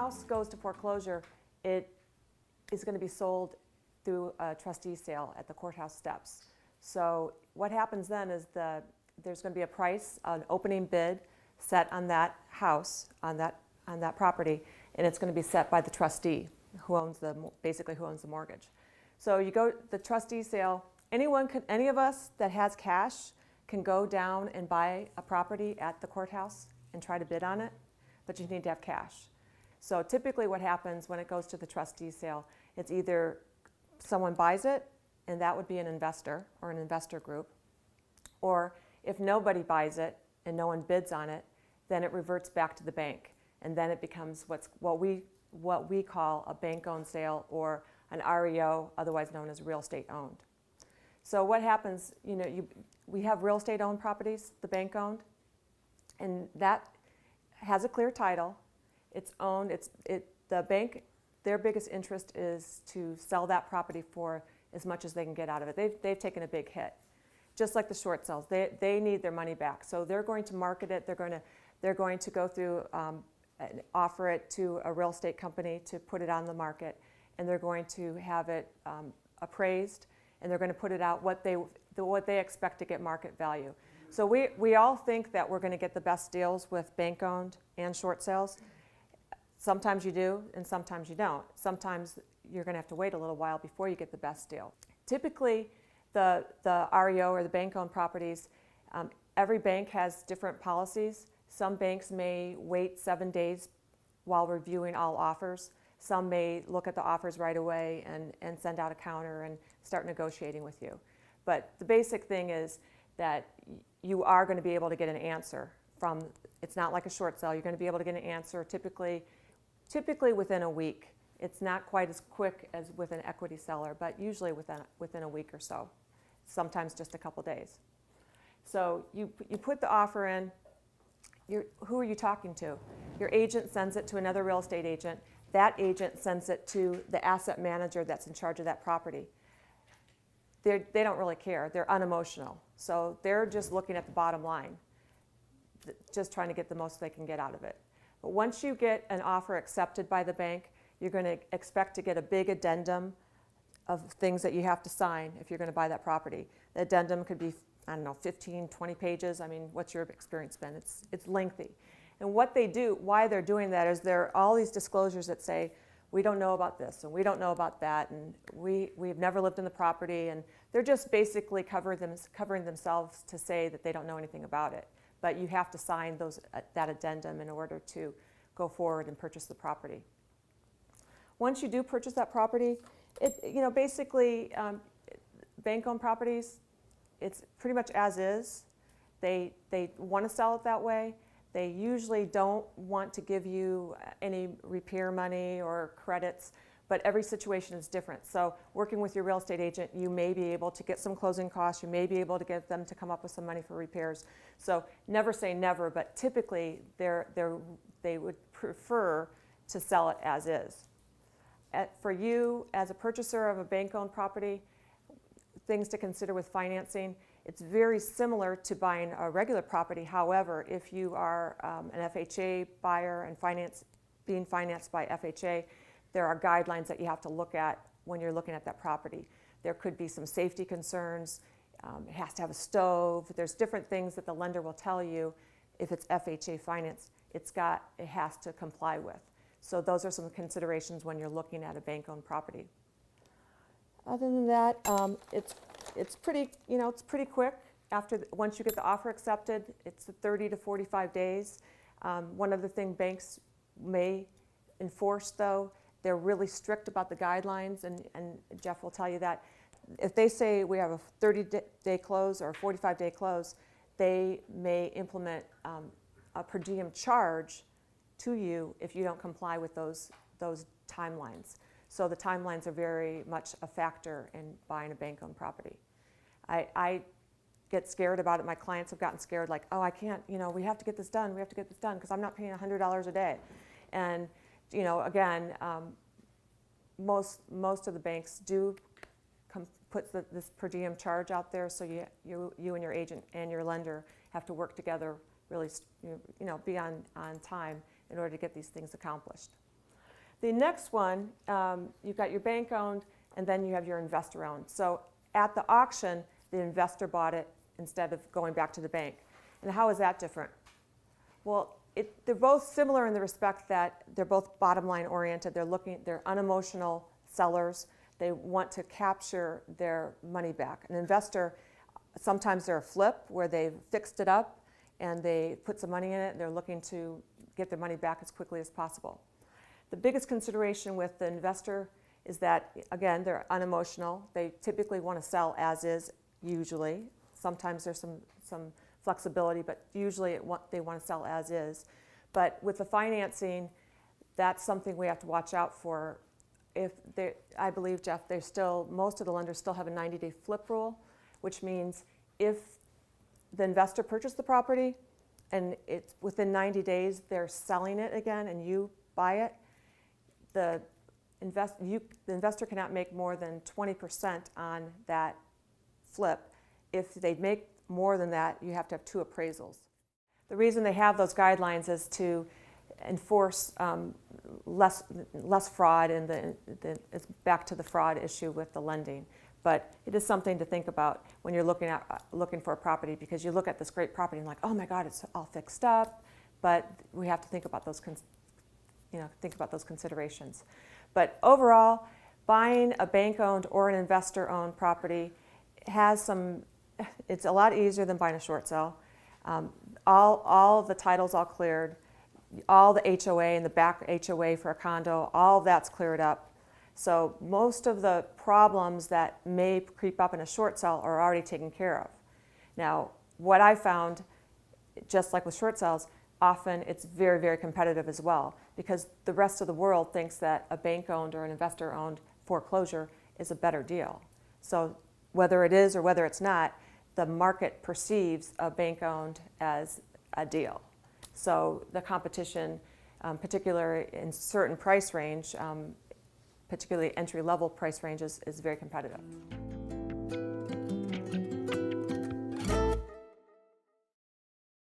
house goes to foreclosure, it is going to be sold through a trustee sale at the courthouse steps. So what happens then is there's going to be a price, an opening bid set on that house, on that property, and it's going to be set by the trustee who owns basically who owns the mortgage. So you go the trustee sale. Any of us that has cash can go down and buy a property at the courthouse and try to bid on it, but you need to have cash. So typically what happens when it goes to the trustee sale, it's either someone buys it, and that would be an investor or an investor group, or if nobody buys it and no one bids on it, then it reverts back to the bank, and then it becomes what we call a bank-owned sale or an REO, otherwise known as real estate owned. So what happens, we have real estate owned properties, the bank owned, and that has a clear title. It's owned. The bank, their biggest interest is to sell that property for as much as they can get out of it. They've taken a big hit, just like the short sales. They need their money back, so they're going to market it. They're going to go through and offer it to a real estate company to put it on the market, and they're going to have it appraised, and they're going to put it out what they expect to get market value. So we all think that we're going to get the best deals with bank-owned and short sales. Sometimes you do, and sometimes you don't. Sometimes you're going to have to wait a little while before you get the best deal. Typically, the REO or the bank-owned properties, every bank has different policies. Some banks may wait 7 days while reviewing all offers. Some may look at the offers right away and send out a counter and start negotiating with you. But the basic thing is that you are going to be able to get an answer from, it's not like a short sale, you're going to be able to get an answer typically within a week. It's not quite as quick as with an equity seller, but usually within a week or so, sometimes just a couple days. So you put the offer in. Who are you talking to? Your agent sends it to another real estate agent. That agent sends it to the asset manager that's in charge of that property. They don't really care. They're unemotional. So they're just looking at the bottom line, just trying to get the most they can get out of it. But once you get an offer accepted by the bank, you're going to expect to get a big addendum of things that you have to sign if you're going to buy that property. The addendum could be, 15, 20 pages. What's your experience been? It's lengthy. And what they do, why they're doing that, is there are all these disclosures that say, we don't know about this, and we don't know about that, and we've never lived in the property, and they're just basically covering themselves to say that they don't know anything about it. But you have to sign that addendum in order to go forward and purchase the property. Once you do purchase that property, basically bank-owned properties, it's pretty much as is. They want to sell it that way. They usually don't want to give you any repair money or credits, but every situation is different. So working with your real estate agent, you may be able to get some closing costs. You may be able to get them to come up with some money for repairs. So never say never, but typically they would prefer to sell it as is. For you, as a purchaser of a bank-owned property, things to consider with financing. It's very similar to buying a regular property. However, if you are an FHA buyer and being financed by FHA, there are guidelines that you have to look at when you're looking at that property. There could be some safety concerns. It has to have a stove. There's different things that the lender will tell you if it's FHA finance. It has to comply with. So those are some considerations when you're looking at a bank-owned property. Other than that, it's pretty quick. Once you get the offer accepted, it's 30 to 45 days. One other thing banks may enforce, though, they're really strict about the guidelines, and Jeff will tell you that. If they say we have a 30-day close or a 45-day close, they may implement a per diem charge to you if you don't comply with those timelines. So the timelines are very much a factor in buying a bank-owned property. I get scared about it. My clients have gotten scared, like, oh, I can't, we have to get this done. We have to get this done because I'm not paying $100 a day. And, again, most of the banks do put this per diem charge out there, so you and your agent and your lender have to work together, really, be on time in order to get these things accomplished. The next one, you've got your bank-owned, and then you have your investor-owned. So at the auction, the investor bought it instead of going back to the bank. And how is that different? Well, they're both similar in the respect that they're both bottom-line oriented. They're unemotional sellers. They want to capture their money back. An investor, sometimes they're a flip where they've fixed it up and they put some money in it and they're looking to get their money back as quickly as possible. The biggest consideration with the investor is that, again, they're unemotional. They typically want to sell as is, usually. Sometimes there's some flexibility, but usually they want to sell as is. But with the financing, that's something we have to watch out for. I believe, Jeff, most of the lenders still have a 90-day flip rule, which means if the investor purchased the property and it's within 90 days they're selling it again and you buy it, the investor cannot make more than 20% on that flip. If they make more than that, you have to have 2 appraisals. The reason they have those guidelines is to enforce less fraud, and it's back to the fraud issue with the lending. But it is something to think about when you're looking for a property, because you look at this great property and like, oh my God, it's all fixed up. But we have to think about those considerations. But overall, buying a bank-owned or an investor-owned property it's a lot easier than buying a short sale. All the titles all cleared, all the HOA and the back HOA for a condo, all that's cleared up. So most of the problems that may creep up in a short sale are already taken care of. Now, what I found, just like with short sales, often it's very, very competitive as well, because the rest of the world thinks that a bank-owned or an investor-owned foreclosure is a better deal. So whether it is or whether it's not, the market perceives a bank-owned as a deal. So the competition, particularly in certain price range, particularly entry-level price ranges, is very competitive.